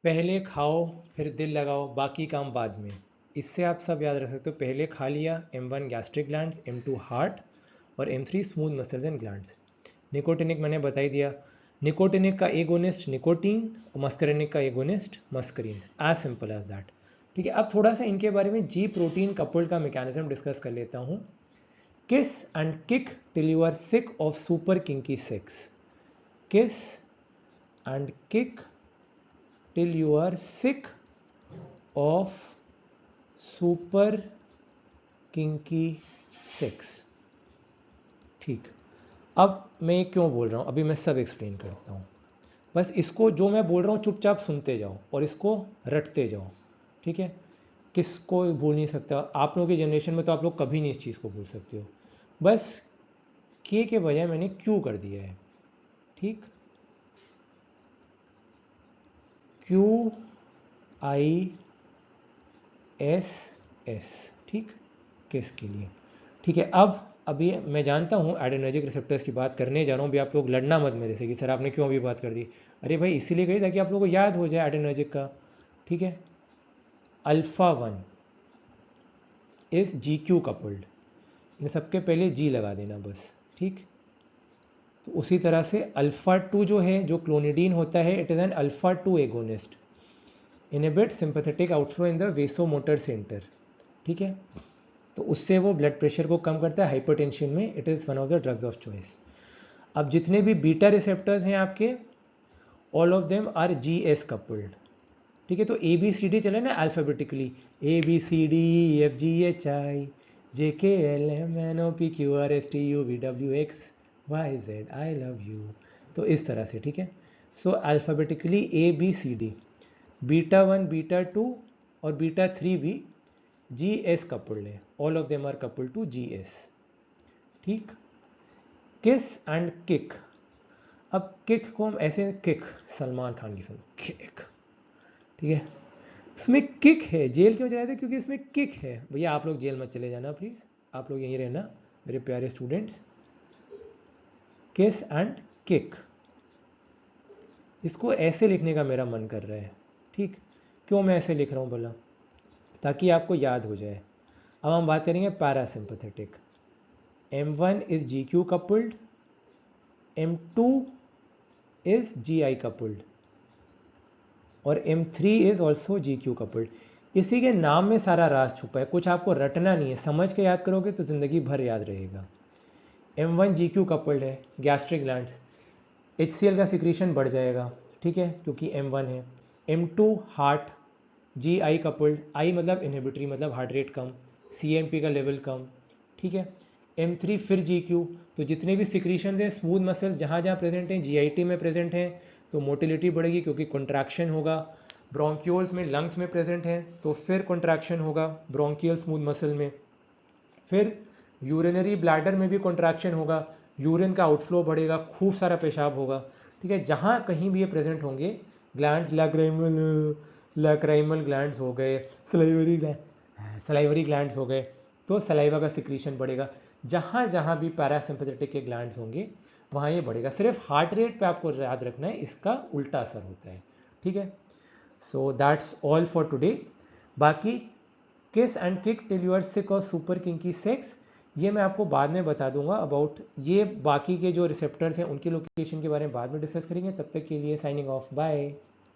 पहले खाओ फिर दिल लगाओ, बाकी काम बाद में। इससे आप सब याद रख सकते हो, पहले खा लिया, M1 gastric glands, M2 heart और M3 smooth muscles and glands. Nicotinic मैंने बता ही दिया, निकोटिनिक का एगोनिस्ट निकोटीन और मस्करिनिक का agonist muscarine, as simple as that. ठीक है, अब थोड़ा सा इनके बारे में जी प्रोटीन कपल्ड का मैकेनिज्म डिस्कस कर लेता हूँ। Kiss and kick till you are sick of super kinky sex. Kiss and kick till you are sick of super kinky sex. ठीक, अब मैं क्यों बोल रहा हूँ अभी मैं सब एक्सप्लेन करता हूँ। बस इसको जो मैं बोल रहा हूँ चुपचाप सुनते जाओ और इसको रटते जाओ। ठीक है, किसको भूल नहीं सकता, आप लोगों की जनरेशन में तो आप लोग कभी नहीं इस चीज़ को भूल सकते हो। बस के बजाय मैंने क्यू कर दिया है। ठीक, QISS। ठीक, किस के लिए। ठीक है, अब अभी मैं जानता हूँ एड्रेनर्जिक रिसेप्टर्स की बात करने जा रहा हूँ, अभी आप लोग लड़ना मत मेरे से कि सर आपने क्यों अभी बात कर दी। अरे भाई इसीलिए कही ताकि आप लोगों को याद हो जाए एड्रेनर्जिक का। ठीक है, अल्फा 1 इज GQ कपल्ड, इन सबके पहले जी लगा देना बस। ठीक, तो उसी तरह से अल्फा 2 जो है, जो क्लोनिडीन होता है, it is an alpha 2 agonist, inhibit sympathetic outflow in the vasomotor centre. ठीक है, तो उससे वो ब्लड प्रेशर को कम करता है, हाइपरटेंशन में it is one of the drugs of choice. अब जितने भी बीटा रिसेप्टर्स हैं आपके, all of them are GS coupled. ठीक है, तो ABCD चले ना alphabetically, ABCDEFGHIJKLMNOPQRSTUVWXYZ I love you. तो इस तरह से, ठीक है, so alphabetically ABCD। Beta 1 beta 2 और बीटा 3 भी GS कपल्ड है, all of them are coupled to GS। ठीक, किस एंड किक। अब किक को हम ऐसे, किक सलमान खान की फिल्म किक, ठीक है, इसमें किक है। जेल क्यों चलाते हैं, क्योंकि इसमें किक है। भैया आप लोग जेल मत चले जाना प्लीज़, आप लोग यहीं रहना मेरे प्यारे स्टूडेंट्स। किस एंड किक, इसको ऐसे लिखने का मेरा मन कर रहा है। ठीक, क्यों मैं ऐसे लिख रहा हूँ बोला, ताकि आपको याद हो जाए। अब हम बात करेंगे parasympathetic. M1 is GQ coupled, M2 is GI coupled और M3 is also GQ coupled. इसी के नाम में सारा राज छुपा है, कुछ आपको रटना नहीं है, समझ के याद करोगे तो ज़िंदगी भर याद रहेगा। M1 GQ कपल्ड है, गैस्ट्रिक ग्लैंड्स, HCl का सिक्रीशन बढ़ जाएगा। ठीक है, क्योंकि M1 है। M2 heart, GI coupled, I मतलब इनहिबिटरी, मतलब हार्ट रेट कम, CMP का लेवल कम। ठीक है, M3 फिर GQ, तो जितने भी सिक्रीशन हैं स्मूथ मसल्स जहाँ जहाँ प्रेजेंट हैं GIT में प्रेजेंट हैं, तो मोटिलिटी बढ़ेगी क्योंकि कॉन्ट्रैक्शन होगा। ब्रोंक्यूल्स में, लंग्स में प्रेजेंट हैं तो फिर कॉन्ट्रैक्शन होगा ब्रोंकियल स्मूथ मसल में। फिर यूरिनरी ब्लैडर में भी कॉन्ट्रैक्शन होगा, यूरिन का आउटफ्लो बढ़ेगा, खूब सारा पेशाब होगा। ठीक है, जहाँ कहीं भी ये प्रेजेंट होंगे ग्लैंड्स, लैक्राइमल ग्लैंड्स हो गए, सलाइवरी ग्लैंड्स हो गए, तो सलाइवा का सिक्रीशन बढ़ेगा। जहाँ जहाँ भी पैरासिम्पैथेटिक के ग्लैंड्स होंगे वहाँ ये बढ़ेगा। सिर्फ हार्ट रेट पे आपको याद रखना है, इसका उल्टा असर होता है। ठीक है, so that's all for today. बाकी kiss and kick till you are sick और सुपर किंकी सेक्स, ये मैं आपको बाद में बता दूंगा अबाउट ये बाकी के जो रिसेप्टर्स हैं उनकी लोकेशन के बारे में बाद में डिस्कस करेंगे। तब तक के लिए साइनिंग ऑफ, बाय।